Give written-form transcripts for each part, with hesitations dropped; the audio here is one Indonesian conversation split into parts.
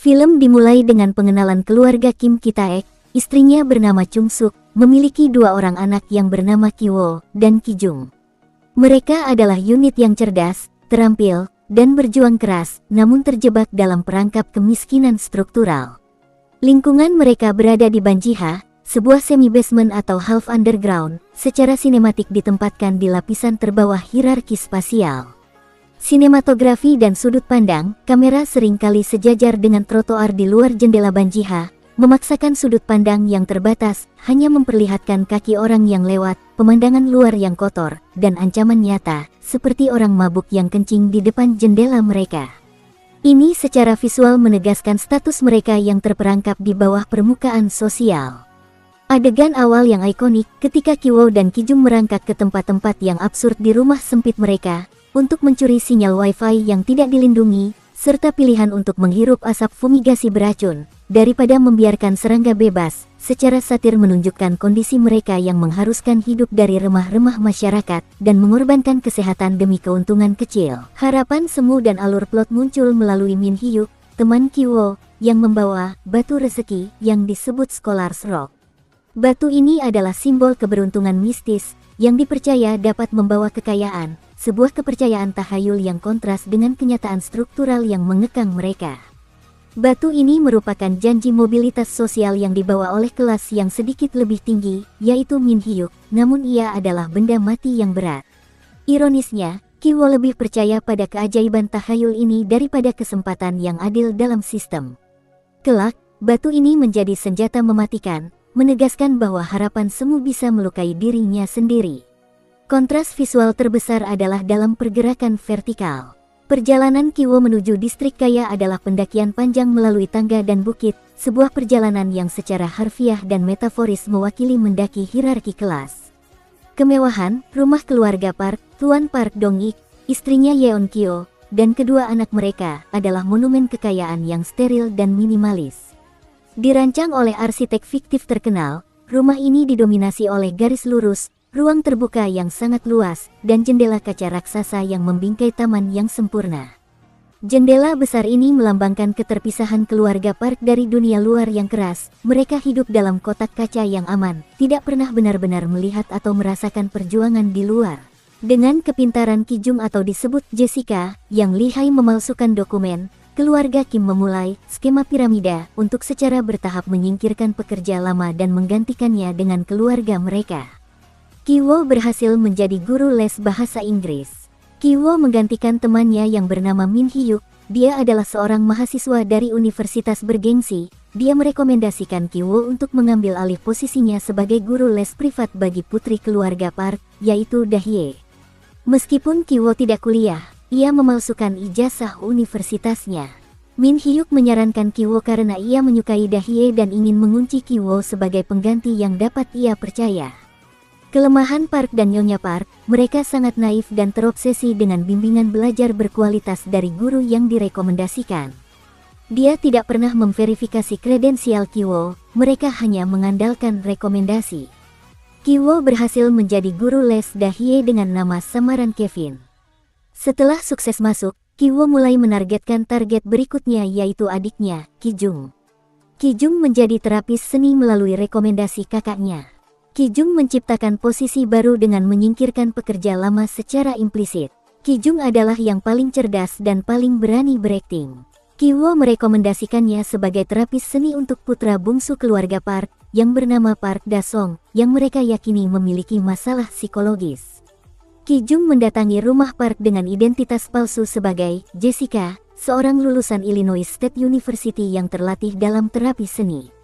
Film dimulai dengan pengenalan keluarga Kim Ki-taek. Istrinya bernama Chung Suk, memiliki dua orang anak yang bernama Ki-woo dan Ki-jung. Mereka adalah unit yang cerdas, terampil, dan berjuang keras, namun terjebak dalam perangkap kemiskinan struktural. Lingkungan mereka berada di Banjiha, sebuah semi-basement atau half underground, secara sinematik ditempatkan di lapisan terbawah hierarki spasial. Sinematografi dan sudut pandang, kamera seringkali sejajar dengan trotoar di luar jendela Banjiha, memaksakan sudut pandang yang terbatas, hanya memperlihatkan kaki orang yang lewat, pemandangan luar yang kotor, dan ancaman nyata, seperti orang mabuk yang kencing di depan jendela mereka. Ini secara visual menegaskan status mereka yang terperangkap di bawah permukaan sosial. Adegan awal yang ikonik ketika Ki-woo dan Ki-jung merangkak ke tempat-tempat yang absurd di rumah sempit mereka, untuk mencuri sinyal wifi yang tidak dilindungi, serta pilihan untuk menghirup asap fumigasi beracun, daripada membiarkan serangga bebas, secara satir menunjukkan kondisi mereka yang mengharuskan hidup dari remah-remah masyarakat, dan mengorbankan kesehatan demi keuntungan kecil. Harapan semu dan alur plot muncul melalui Min Hyuk, teman Ki-woo, yang membawa batu rezeki yang disebut Scholar's Rock. Batu ini adalah simbol keberuntungan mistis, yang dipercaya dapat membawa kekayaan, sebuah kepercayaan tahayul yang kontras dengan kenyataan struktural yang mengekang mereka. Batu ini merupakan janji mobilitas sosial yang dibawa oleh kelas yang sedikit lebih tinggi, yaitu Min Hyuk, namun ia adalah benda mati yang berat. Ironisnya, Ki-woo lebih percaya pada keajaiban tahayul ini daripada kesempatan yang adil dalam sistem. Kelak, batu ini menjadi senjata mematikan, menegaskan bahwa harapan semu bisa melukai dirinya sendiri. Kontras visual terbesar adalah dalam pergerakan vertikal. Perjalanan Ki-woo menuju distrik kaya adalah pendakian panjang melalui tangga dan bukit, sebuah perjalanan yang secara harfiah dan metaforis mewakili mendaki hierarki kelas. Kemewahan, rumah keluarga Park, Tuan Park Dong-ik, istrinya Yeon Kyo, dan kedua anak mereka, adalah monumen kekayaan yang steril dan minimalis. Dirancang oleh arsitek fiktif terkenal, rumah ini didominasi oleh garis lurus, ruang terbuka yang sangat luas, dan jendela kaca raksasa yang membingkai taman yang sempurna. Jendela besar ini melambangkan keterpisahan keluarga Park dari dunia luar yang keras. Mereka hidup dalam kotak kaca yang aman, tidak pernah benar-benar melihat atau merasakan perjuangan di luar. Dengan kepintaran Ki-jung atau disebut Jessica, yang lihai memalsukan dokumen, keluarga Kim memulai skema piramida untuk secara bertahap menyingkirkan pekerja lama dan menggantikannya dengan keluarga mereka. Ki-woo berhasil menjadi guru les bahasa Inggris. Ki-woo menggantikan temannya yang bernama Min Hyuk. Dia adalah seorang mahasiswa dari universitas bergengsi. Dia merekomendasikan Ki-woo untuk mengambil alih posisinya sebagai guru les privat bagi putri keluarga Park, yaitu Dahye. Meskipun Ki-woo tidak kuliah, ia memalsukan ijazah universitasnya. Min Hyuk menyarankan Ki-woo karena ia menyukai Dahye dan ingin mengunci Ki-woo sebagai pengganti yang dapat ia percaya. Kelemahan Park dan Nyonya Park, mereka sangat naif dan terobsesi dengan bimbingan belajar berkualitas dari guru yang direkomendasikan. Dia tidak pernah memverifikasi kredensial Ki-woo, mereka hanya mengandalkan rekomendasi. Ki-woo berhasil menjadi guru les Dahye dengan nama samaran Kevin. Setelah sukses masuk, Ki-woo mulai menargetkan target berikutnya yaitu adiknya, Ki-jung. Ki-jung menjadi terapis seni melalui rekomendasi kakaknya. Ki-jung menciptakan posisi baru dengan menyingkirkan pekerja lama secara implisit. Ki-jung adalah yang paling cerdas dan paling berani berakting. Ki-woo merekomendasikannya sebagai terapis seni untuk putra bungsu keluarga Park, yang bernama Park Da-song, yang mereka yakini memiliki masalah psikologis. Ki-jung mendatangi rumah Park dengan identitas palsu sebagai Jessica, seorang lulusan Illinois State University yang terlatih dalam terapi seni.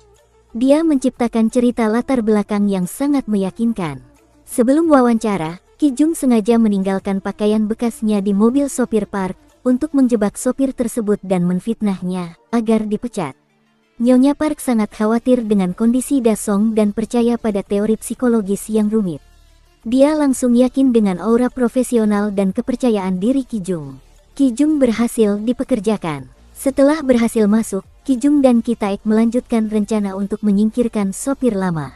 Dia menciptakan cerita latar belakang yang sangat meyakinkan. Sebelum wawancara, Ki-jung sengaja meninggalkan pakaian bekasnya di mobil sopir Park, untuk menjebak sopir tersebut dan menfitnahnya, agar dipecat. Nyonya Park sangat khawatir dengan kondisi Da-song dan percaya pada teori psikologis yang rumit. Dia langsung yakin dengan aura profesional dan kepercayaan diri Ki-jung. Ki-jung berhasil dipekerjakan. Setelah berhasil masuk, Ki-jung dan Ki-taek melanjutkan rencana untuk menyingkirkan sopir lama.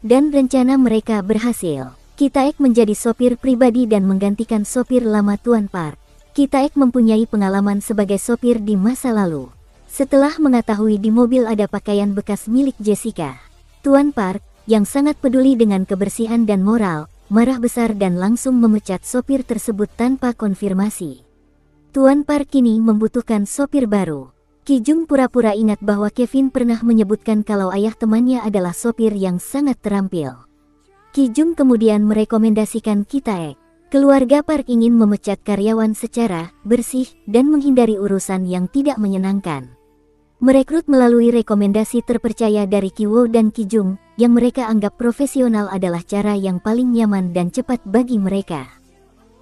Dan rencana mereka berhasil. Ki-taek menjadi sopir pribadi dan menggantikan sopir lama Tuan Park. Ki-taek mempunyai pengalaman sebagai sopir di masa lalu. Setelah mengetahui di mobil ada pakaian bekas milik Jessica, Tuan Park, yang sangat peduli dengan kebersihan dan moral, marah besar dan langsung memecat sopir tersebut tanpa konfirmasi. Tuan Park kini membutuhkan sopir baru. Ki-jung pura-pura ingat bahwa Kevin pernah menyebutkan kalau ayah temannya adalah sopir yang sangat terampil. Ki-jung kemudian merekomendasikan Ki-taek. Keluarga Park ingin memecat karyawan secara bersih dan menghindari urusan yang tidak menyenangkan. Merekrut melalui rekomendasi terpercaya dari Ki-wo dan Ki-jung, yang mereka anggap profesional adalah cara yang paling nyaman dan cepat bagi mereka.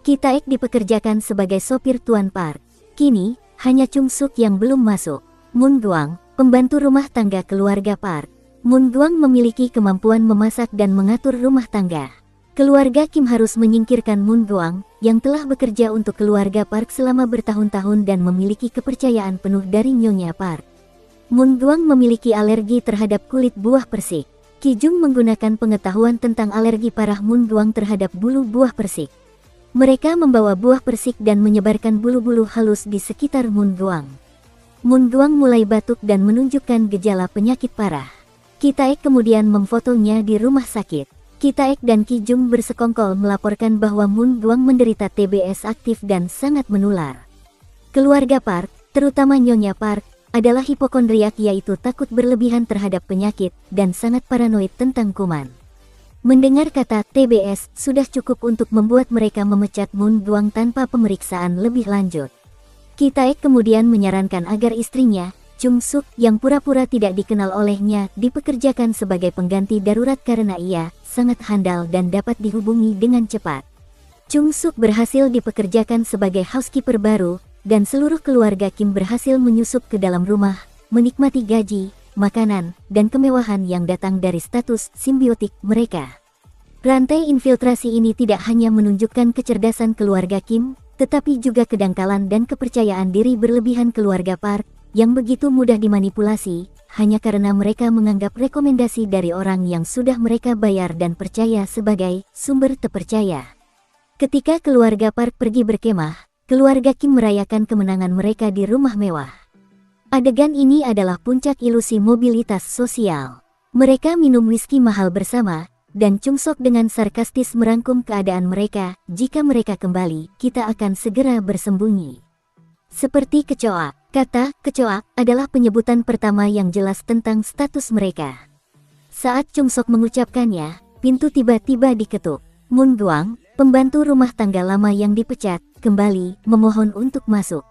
Ki-taek dipekerjakan sebagai sopir Tuan Park. Kini, hanya Chung-suk yang belum masuk. Moon Guang, pembantu rumah tangga keluarga Park. Moon Guang memiliki kemampuan memasak dan mengatur rumah tangga. Keluarga Kim harus menyingkirkan Moon Guang, yang telah bekerja untuk keluarga Park selama bertahun-tahun dan memiliki kepercayaan penuh dari Nyonya Park. Moon Guang memiliki alergi terhadap kulit buah persik. Ki-jung menggunakan pengetahuan tentang alergi parah Moon Guang terhadap bulu buah persik. Mereka membawa buah persik dan menyebarkan bulu-bulu halus di sekitar Moon Guang. Moon Guang mulai batuk dan menunjukkan gejala penyakit parah. Ki-taek kemudian memfotonya di rumah sakit. Ki-taek dan Ki-jung bersekongkol melaporkan bahwa Moon Guang menderita TBS aktif dan sangat menular. Keluarga Park, terutama Nyonya Park, adalah hipokondriak, yaitu takut berlebihan terhadap penyakit dan sangat paranoid tentang kuman. Mendengar kata TBS sudah cukup untuk membuat mereka memecat Moon Guang tanpa pemeriksaan lebih lanjut. Ki-taek kemudian menyarankan agar istrinya, Chung-suk, yang pura-pura tidak dikenal olehnya, dipekerjakan sebagai pengganti darurat karena ia sangat handal dan dapat dihubungi dengan cepat. Chung-suk berhasil dipekerjakan sebagai housekeeper baru, dan seluruh keluarga Kim berhasil menyusup ke dalam rumah, menikmati gaji, makanan, dan kemewahan yang datang dari status simbiotik mereka. Rantai infiltrasi ini tidak hanya menunjukkan kecerdasan keluarga Kim, tetapi juga kedangkalan dan kepercayaan diri berlebihan keluarga Park, yang begitu mudah dimanipulasi, hanya karena mereka menganggap rekomendasi dari orang yang sudah mereka bayar dan percaya sebagai sumber terpercaya. Ketika keluarga Park pergi berkemah, keluarga Kim merayakan kemenangan mereka di rumah mewah. Adegan ini adalah puncak ilusi mobilitas sosial. Mereka minum whisky mahal bersama, dan Chung-sok dengan sarkastis merangkum keadaan mereka, jika mereka kembali, kita akan segera bersembunyi. Seperti kecoa, kata kecoa adalah penyebutan pertama yang jelas tentang status mereka. Saat Chung-sok mengucapkannya, pintu tiba-tiba diketuk. Moon Guang, pembantu rumah tangga lama yang dipecat, kembali memohon untuk masuk.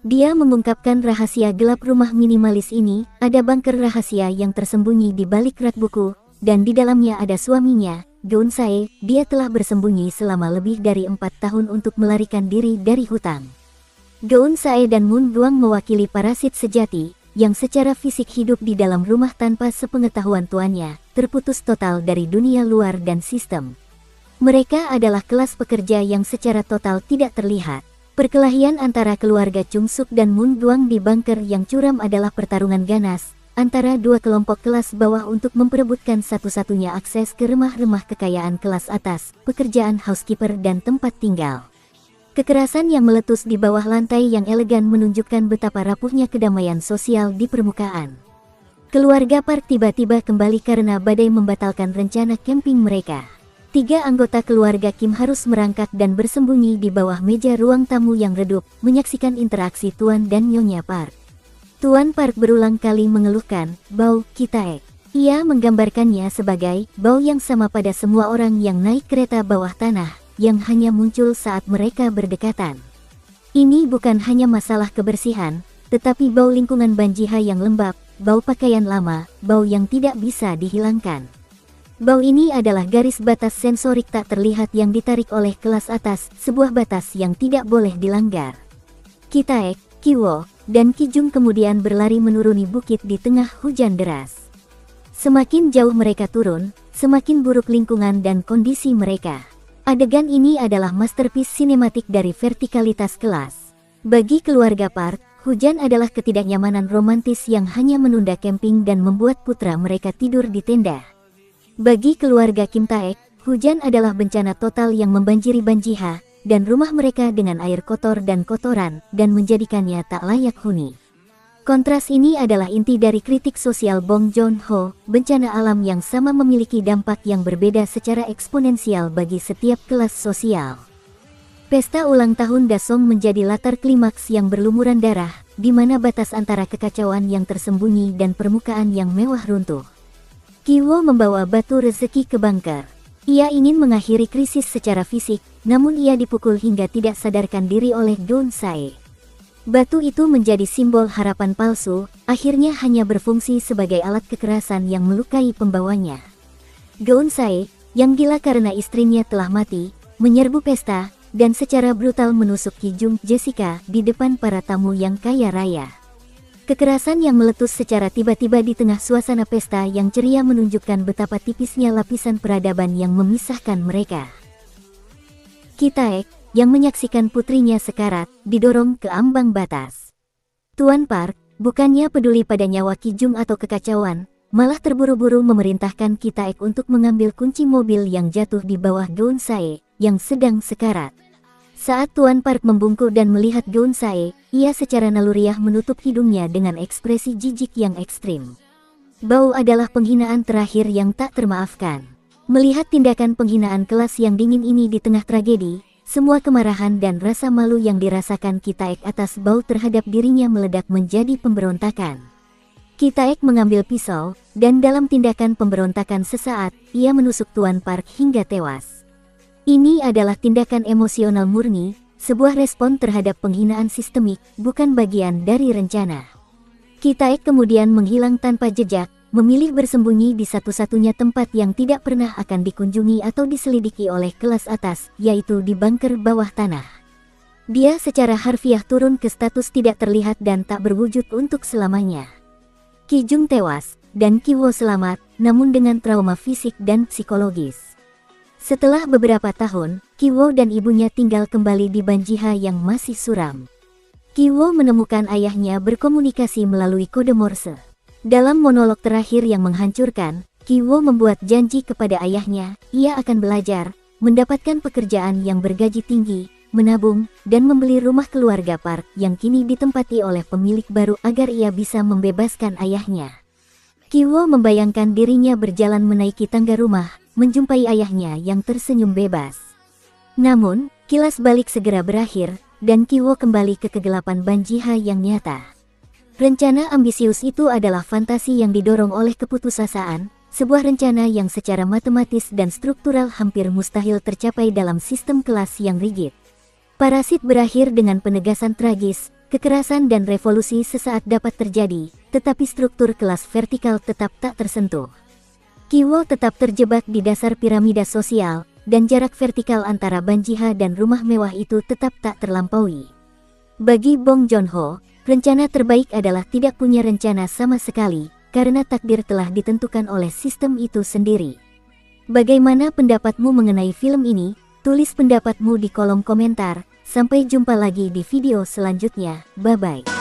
Dia mengungkapkan rahasia gelap rumah minimalis ini. Ada bunker rahasia yang tersembunyi di balik rak buku, dan di dalamnya ada suaminya, Geun Sae. Dia telah bersembunyi selama lebih dari 4 tahun untuk melarikan diri dari hutang. Geun Sae dan Moon Guang mewakili parasit sejati, yang secara fisik hidup di dalam rumah tanpa sepengetahuan tuannya, terputus total dari dunia luar dan sistem. Mereka adalah kelas pekerja yang secara total tidak terlihat. Perkelahian antara keluarga Chung-suk dan Moon Guang di bunker yang curam adalah pertarungan ganas antara dua kelompok kelas bawah untuk memperebutkan satu-satunya akses ke remah-remah kekayaan kelas atas, pekerjaan housekeeper dan tempat tinggal. Kekerasan yang meletus di bawah lantai yang elegan menunjukkan betapa rapuhnya kedamaian sosial di permukaan. Keluarga Park tiba-tiba kembali karena badai membatalkan rencana camping mereka. 3 anggota keluarga Kim harus merangkak dan bersembunyi di bawah meja ruang tamu yang redup, menyaksikan interaksi Tuan dan Nyonya Park. Tuan Park berulang kali mengeluhkan bau Ki-taek. Ia menggambarkannya sebagai bau yang sama pada semua orang yang naik kereta bawah tanah, yang hanya muncul saat mereka berdekatan. Ini bukan hanya masalah kebersihan, tetapi bau lingkungan Banjiha yang lembab, bau pakaian lama, bau yang tidak bisa dihilangkan. Bau ini adalah garis batas sensorik tak terlihat yang ditarik oleh kelas atas, sebuah batas yang tidak boleh dilanggar. Ki-taek, Ki-wo, dan Ki-jung kemudian berlari menuruni bukit di tengah hujan deras. Semakin jauh mereka turun, semakin buruk lingkungan dan kondisi mereka. Adegan ini adalah masterpiece sinematik dari vertikalitas kelas. Bagi keluarga Park, hujan adalah ketidaknyamanan romantis yang hanya menunda camping dan membuat putra mereka tidur di tenda. Bagi keluarga Kim Taek, hujan adalah bencana total yang membanjiri Banjiha, dan rumah mereka dengan air kotor dan kotoran, dan menjadikannya tak layak huni. Kontras ini adalah inti dari kritik sosial Bong Joon-ho. Bencana alam yang sama memiliki dampak yang berbeda secara eksponensial bagi setiap kelas sosial. Pesta ulang tahun Dasong menjadi latar klimaks yang berlumuran darah, di mana batas antara kekacauan yang tersembunyi dan permukaan yang mewah runtuh. Ki-woo membawa batu rezeki ke bunker. Ia ingin mengakhiri krisis secara fisik, namun ia dipukul hingga tidak sadarkan diri oleh Doon-sae. Batu itu menjadi simbol harapan palsu, akhirnya hanya berfungsi sebagai alat kekerasan yang melukai pembawanya. Doon-sae, yang gila karena istrinya telah mati, menyerbu pesta, dan secara brutal menusuk Ki-jung Jessica di depan para tamu yang kaya raya. Kekerasan yang meletus secara tiba-tiba di tengah suasana pesta yang ceria menunjukkan betapa tipisnya lapisan peradaban yang memisahkan mereka. Ki-taek, yang menyaksikan putrinya sekarat, didorong ke ambang batas. Tuan Park, bukannya peduli pada nyawa Ki-jung atau kekacauan, malah terburu-buru memerintahkan Ki-taek untuk mengambil kunci mobil yang jatuh di bawah Doon-sae, yang sedang sekarat. Saat Tuan Park membungkuk dan melihat Doon-sae, ia secara naluriah menutup hidungnya dengan ekspresi jijik yang ekstrim. Bau adalah penghinaan terakhir yang tak termaafkan. Melihat tindakan penghinaan kelas yang dingin ini di tengah tragedi, semua kemarahan dan rasa malu yang dirasakan Ki-taek atas bau terhadap dirinya meledak menjadi pemberontakan. Ki-taek mengambil pisau, dan dalam tindakan pemberontakan sesaat, ia menusuk Tuan Park hingga tewas. Ini adalah tindakan emosional murni, sebuah respon terhadap penghinaan sistemik, bukan bagian dari rencana. Ki-taek kemudian menghilang tanpa jejak, memilih bersembunyi di satu-satunya tempat yang tidak pernah akan dikunjungi atau diselidiki oleh kelas atas, yaitu di bunker bawah tanah. Dia secara harfiah turun ke status tidak terlihat dan tak berwujud untuk selamanya. Ki-jung tewas, dan Ki-woo selamat, namun dengan trauma fisik dan psikologis. Setelah beberapa tahun, Ki-woo dan ibunya tinggal kembali di Banjiha yang masih suram. Ki-woo menemukan ayahnya berkomunikasi melalui kode Morse. Dalam monolog terakhir yang menghancurkan, Ki-woo membuat janji kepada ayahnya, ia akan belajar, mendapatkan pekerjaan yang bergaji tinggi, menabung, dan membeli rumah keluarga Park yang kini ditempati oleh pemilik baru agar ia bisa membebaskan ayahnya. Ki-woo membayangkan dirinya berjalan menaiki tangga rumah, menjumpai ayahnya yang tersenyum bebas. Namun, kilas balik segera berakhir, dan Ki-woo kembali ke kegelapan Banjiha yang nyata. Rencana ambisius itu adalah fantasi yang didorong oleh keputusasaan, sebuah rencana yang secara matematis dan struktural hampir mustahil tercapai dalam sistem kelas yang rigid. Parasit berakhir dengan penegasan tragis, kekerasan dan revolusi sesaat dapat terjadi, tetapi struktur kelas vertikal tetap tak tersentuh. Ki-woo tetap terjebak di dasar piramida sosial, dan jarak vertikal antara Banjiha dan rumah mewah itu tetap tak terlampaui. Bagi Bong Joon-ho, rencana terbaik adalah tidak punya rencana sama sekali, karena takdir telah ditentukan oleh sistem itu sendiri. Bagaimana pendapatmu mengenai film ini? Tulis pendapatmu di kolom komentar. Sampai jumpa lagi di video selanjutnya. Bye-bye.